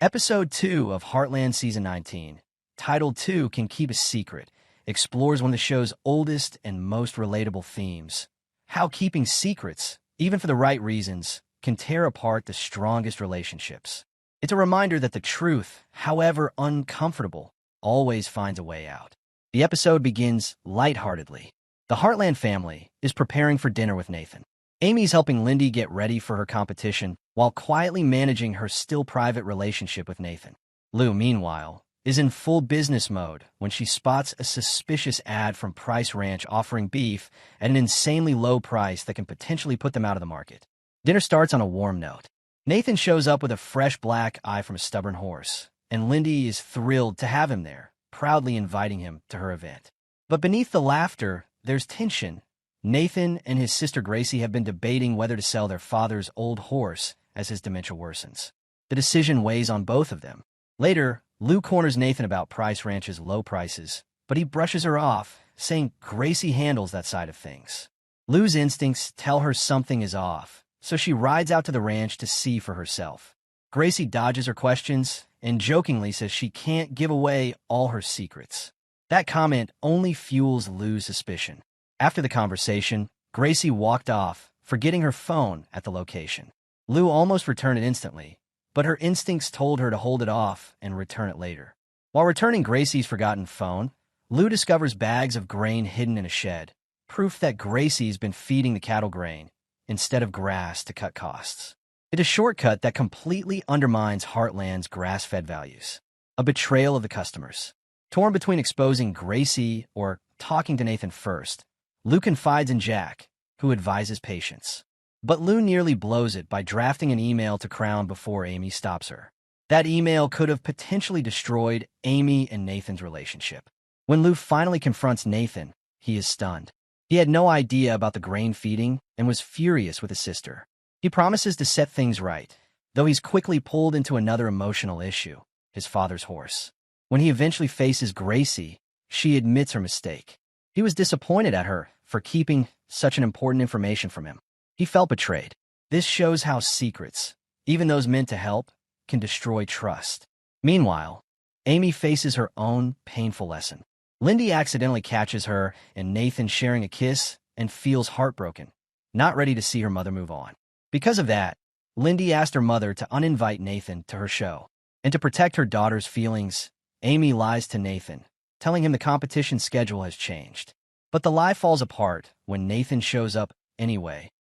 Episode 2 of Heartland Season 19, titled 2 Can Keep a Secret, explores one of the show's oldest and most relatable themes: how keeping secrets, even for the right reasons, can tear apart the strongest relationships. It's a reminder that the truth, however uncomfortable, always finds a way out. The episode begins lightheartedly. The Heartland family is preparing for dinner with Nathan. Amy's helping Lindy get ready for her competition while quietly managing her still private relationship with Nathan. Lou, meanwhile, is in full business mode when she spots a suspicious ad from Price Ranch offering beef at an insanely low price that can potentially put them out of the market. Dinner starts on a warm note. Nathan shows up with a fresh black eye from a stubborn horse, and Lindy is thrilled to have him there, proudly inviting him to her event. But beneath the laughter, there's tension. Nathan and his sister Gracie have been debating whether to sell their father's old horse as his dementia worsens. The decision weighs on both of them. Later, Lou corners Nathan about Price Ranch's low prices, but he brushes her off, saying Gracie handles that side of things. Lou's instincts tell her something is off, so she rides out to the ranch to see for herself. Gracie dodges her questions and jokingly says she can't give away all her secrets. That comment only fuels Lou's suspicion. After the conversation, Gracie walked off, forgetting her phone at the location. Lou almost returned it instantly, but her instincts told her to hold it off and return it later. While returning Gracie's forgotten phone, Lou discovers bags of grain hidden in a shed, proof that Gracie's been feeding the cattle grain instead of grass to cut costs. It's a shortcut that completely undermines Heartland's grass-fed values. A betrayal of the customers. Torn between exposing Gracie or talking to Nathan first, Lou confides in Jack, who advises patience. But Lou nearly blows it by drafting an email to Crown before Amy stops her. That email could have potentially destroyed Amy and Nathan's relationship. When Lou finally confronts Nathan, he is stunned. He had no idea about the grain feeding and was furious with his sister. He promises to set things right, though he's quickly pulled into another emotional issue: his father's horse. When he eventually faces Gracie, she admits her mistake. He was disappointed at her for keeping such an important information from him. He felt betrayed. This shows how secrets, even those meant to help, can destroy trust. Meanwhile, Amy faces her own painful lesson. Lindy accidentally catches her and Nathan sharing a kiss and feels heartbroken, not ready to see her mother move on. Because of that, Lindy asked her mother to uninvite Nathan to her show. And to protect her daughter's feelings, Amy lies to Nathan, telling him the competition schedule has changed. But the lie falls apart when Nathan shows up anyway,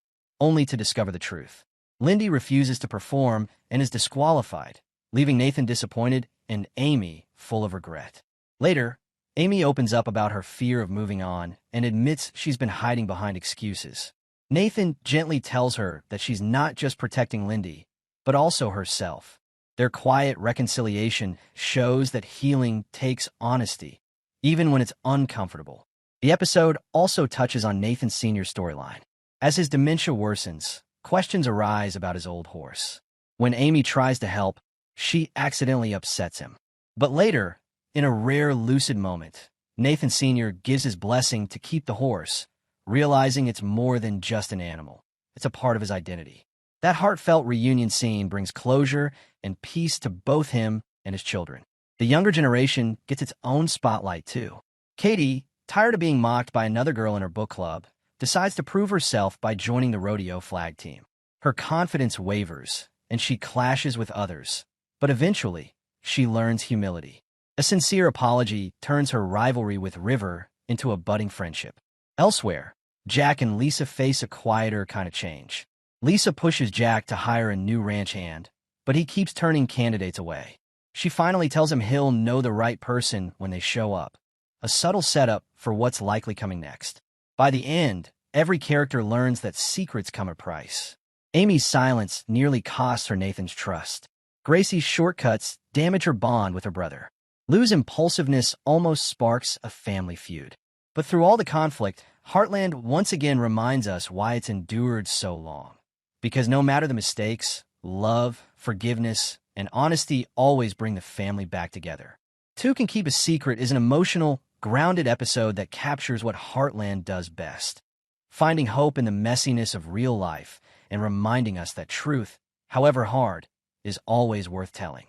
only to discover the truth. Lindy refuses to perform and is disqualified, leaving Nathan disappointed and Amy full of regret. Later, Amy opens up about her fear of moving on and admits she's been hiding behind excuses. Nathan gently tells her that she's not just protecting Lindy, but also herself. Their quiet reconciliation shows that healing takes honesty, even when it's uncomfortable. The episode also touches on Nathan Sr.'s storyline. As his dementia worsens, questions arise about his old horse. When Amy tries to help, she accidentally upsets him. But later, in a rare lucid moment, Nathan Sr. gives his blessing to keep the horse, realizing it's more than just an animal. It's a part of his identity. That heartfelt reunion scene brings closure and peace to both him and his children. The younger generation gets its own spotlight too. Katie, tired of being mocked by another girl in her book club, decides to prove herself by joining the rodeo flag team. Her confidence wavers, and she clashes with others. But eventually, she learns humility. A sincere apology turns her rivalry with River into a budding friendship. Elsewhere, Jack and Lisa face a quieter kind of change. Lisa pushes Jack to hire a new ranch hand, but he keeps turning candidates away. She finally tells him he'll know the right person when they show up. A subtle setup for what's likely coming next. By the end, every character learns that secrets come at a price. Amy's silence nearly costs her Nathan's trust. Gracie's shortcuts damage her bond with her brother. Lou's impulsiveness almost sparks a family feud. But through all the conflict, Heartland once again reminds us why it's endured so long. Because no matter the mistakes, love, forgiveness, and honesty always bring the family back together. Two Can Keep a Secret is an emotional, grounded episode that captures what Heartland does best, finding hope in the messiness of real life and reminding us that truth, however hard, is always worth telling.